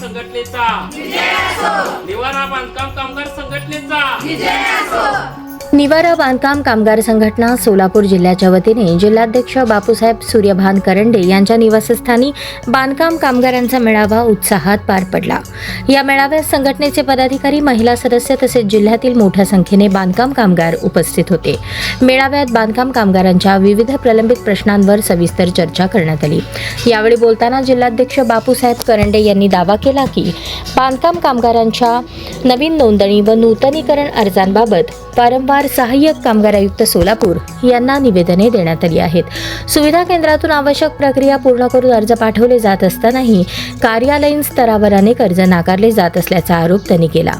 संघटनेचा निवारा बांधकाम कामगार संघटनेचा निवारा बांधकाम कामगार संघटना सोलापूर जिल्ह्याच्या वतीने जिल्हाध्यक्ष बापूसाहेब सूर्यभान करंडे यांच्या निवासस्थानी बांधकाम कामगारांचा मेळावा उत्साहात पार पडला। या मेळाव्यात संघटनेचे पदाधिकारी, महिला सदस्य तसेच जिल्ह्यातील मोठ्या संख्येने बांधकाम कामगार उपस्थित होते। मेळाव्यात बांधकाम कामगारांच्या विविध प्रलंबित प्रश्नांवर सविस्तर चर्चा करण्यात आली। यावेळी बोलताना जिल्हाध्यक्ष बापूसाहेब करंडे यांनी दावा केला की बांधकाम कामगारांच्या नवीन नोंदणी व नूतनीकरण अर्जांबाबत वारंवार सहाय्यक कामगार आयुक्त सोलापूर यांना निवेदने देण्यात आली आहेत। सुविधा केंद्रातून आवश्यक प्रक्रिया पूर्ण करून अर्ज पाठवले जात असतानाही कार्यालयीन स्तरावर अनेक अर्ज नाकारले जात असल्याचा आरोप त्यांनी केला।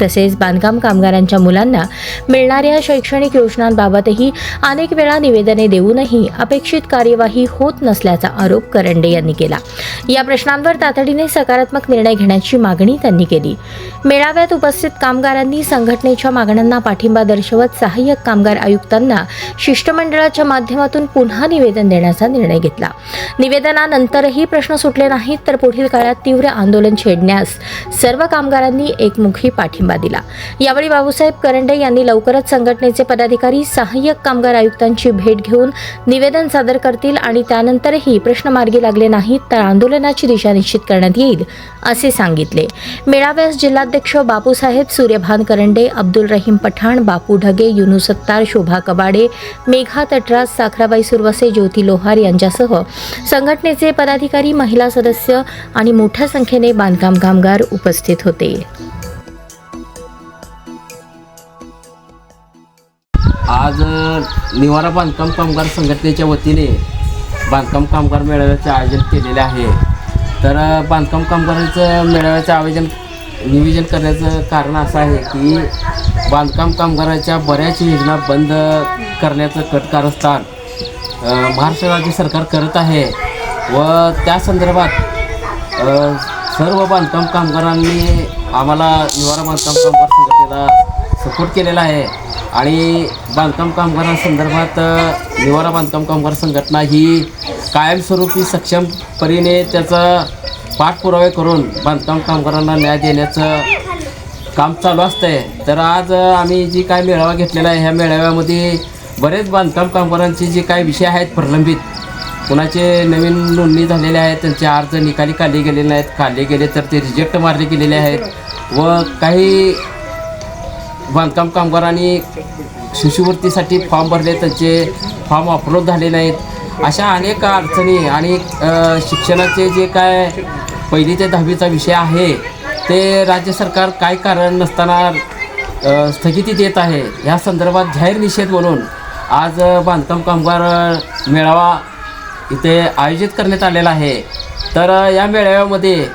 तसेच बांधकाम कामगारांच्या मुलांना मिळणाऱ्या शैक्षणिक योजनांबाबतही अनेक वेळा निवेदने देऊनही अपेक्षित कार्यवाही होत नसल्याचा आरोप करंडे यांनी केला। या प्रश्नांवर तातडीने सकारात्मक निर्णय घेण्याची मागणी त्यांनी केली। मेळाव्यात उपस्थित कामगारांनी संघटनेच्या मागण्यांना पाठिंबा दर्शवत सहाय्यक कामगार आयुक्तांना शिष्टमंडळाच्या माध्यमातून पुन्हा निवेदन देण्याचा निर्णय घेतला। निवेदनानंतरही प्रश्न सुटले नाहीत तर पुढील काळात तीव्र आंदोलन छेडण्यास सर्व कामगारांनी एकमुखी पाठिंबा दिला। यावेळी बापूसाहेब करंडे यांनी लवकरच संघटनेचे पदाधिकारी सहाय्यक कामगार आयुक्तांची भेट घेऊन निवेदन सादर करतील आणि त्यानंतरही प्रश्न मार्गी लागले नाहीत तर आंदोलनाची दिशा निश्चित करण्यात येईल असे सांगितले। मेळाव्यास जिल्हाध्यक्ष बापूसाहेब सूर्यभान करंडे, अब्दुल रहीम पठाण, बापू ढगे, युनुस सत्तार, शोभा कबाडे, मेघा तटराज, साखराबाई सुरवसे, ज्योती लोहार यांच्यासह संघटनेचे पदाधिकारी, महिला सदस्य आणि मोठ्या संख्येने बांधकाम कामगार उपस्थित होते। आज निवारा बांधकाम कामगार संघटनेच्या वतीने बांधकाम कामगार मेळाव्याचे आयोजन केलेले आहे। तर बांधकाम कामगारांचं मेळाव्याचं नियोजन करण्याचं कारण असं आहे की बांधकाम कामगारांच्या बऱ्याच योजना बंद करण्याचं कट कारस्थान महाराष्ट्र राज्य सरकार करत आहे व त्या संदर्भात सर्व बांधकाम कामगारांनी आम्हाला निवारा बांधकाम कामगार संघटनेला सपोर्ट केलेला आहे आणि बांधकाम कामगारांसंदर्भात निवारा बांधकाम कामगार संघटना ही कायमस्वरूपी सक्षम परीने त्याचा पाठपुरावे करून बांधकाम कामगारांना न्याय देण्याचं काम चालू असतंय। तर आज आम्ही जी काय मेळावा घेतलेला आहे ह्या मेळाव्यामध्ये बरेच बांधकाम कामगारांचे जे काही विषय आहेत प्रलंबित, कुणाचे नवीन नोंदणी झालेले आहेत, त्यांचे अर्ज निकाली काढले गेलेले नाहीत, काढले गेले तर ते रिजेक्ट मारले गेलेले आहेत व काही बांधकाम कामगारांनी शिष्यवृत्तीसाठी फॉर्म भरले, त्यांचे फॉर्म अपलोड झाले नाहीत। अशा अनेक अडचणी आणि शिक्षणाचे जे काय 1ली ते 10वीचा विषय आहे ते राज्य सरकार काय कारण नसताना स्थगिती देत आहे। या संदर्भात जाहीर निषेध म्हणून आज बांधकाम कामगार मेळावा इथे आयोजित करण्यात आलेला आहे। तर या मेळाव्यामध्ये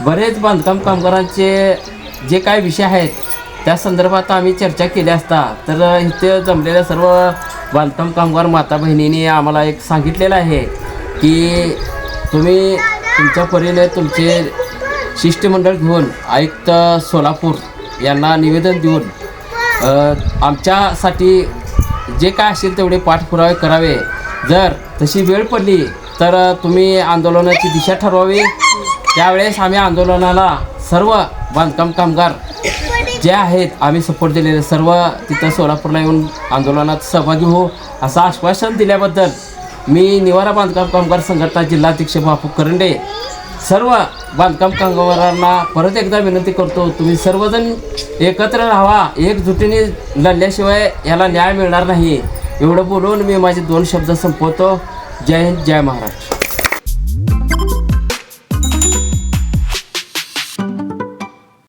बरेच बांधकाम कामगारांचे जे काय विषय आहेत त्या संदर्भात आम्ही चर्चा केली असता तर इथे जमलेल्या सर्व बांधकाम कामगार माता बहिणींनी आम्हाला एक सांगितलेलं आहे की तुम्ही तुमच्या परीने तुमचे शिष्टमंडळ घेऊन आयुक्त सोलापूर यांना निवेदन देऊन आमच्यासाठी जे काय असेल तेवढे पाठपुरावे करावे। जर तशी वेळ पडली तर तुम्ही आंदोलनाची दिशा ठरवावी। त्यावेळेस आम्ही आंदोलनाला सर्व बांधकाम कामगार जे आहेत आम्ही सपोर्ट दिलेले सर्व तिथं सोलापूरला येऊन आंदोलनात सहभागी हो असं आश्वासन दिल्याबद्दल मी निवारा बांधकाम कामगार संघटना जिल्हाध्यक्ष बापू करंडे सर्व बांधकाम कामगारांना परत एकदा विनंती करतो, तुम्ही सर्वजण एकत्र राहा, एकजुटीने लढल्याशिवाय याला न्याय मिळणार नाही। एवढं बोलून मी माझे 2 शब्द संपवतो। जय हिंद, जय महाराष्ट्र।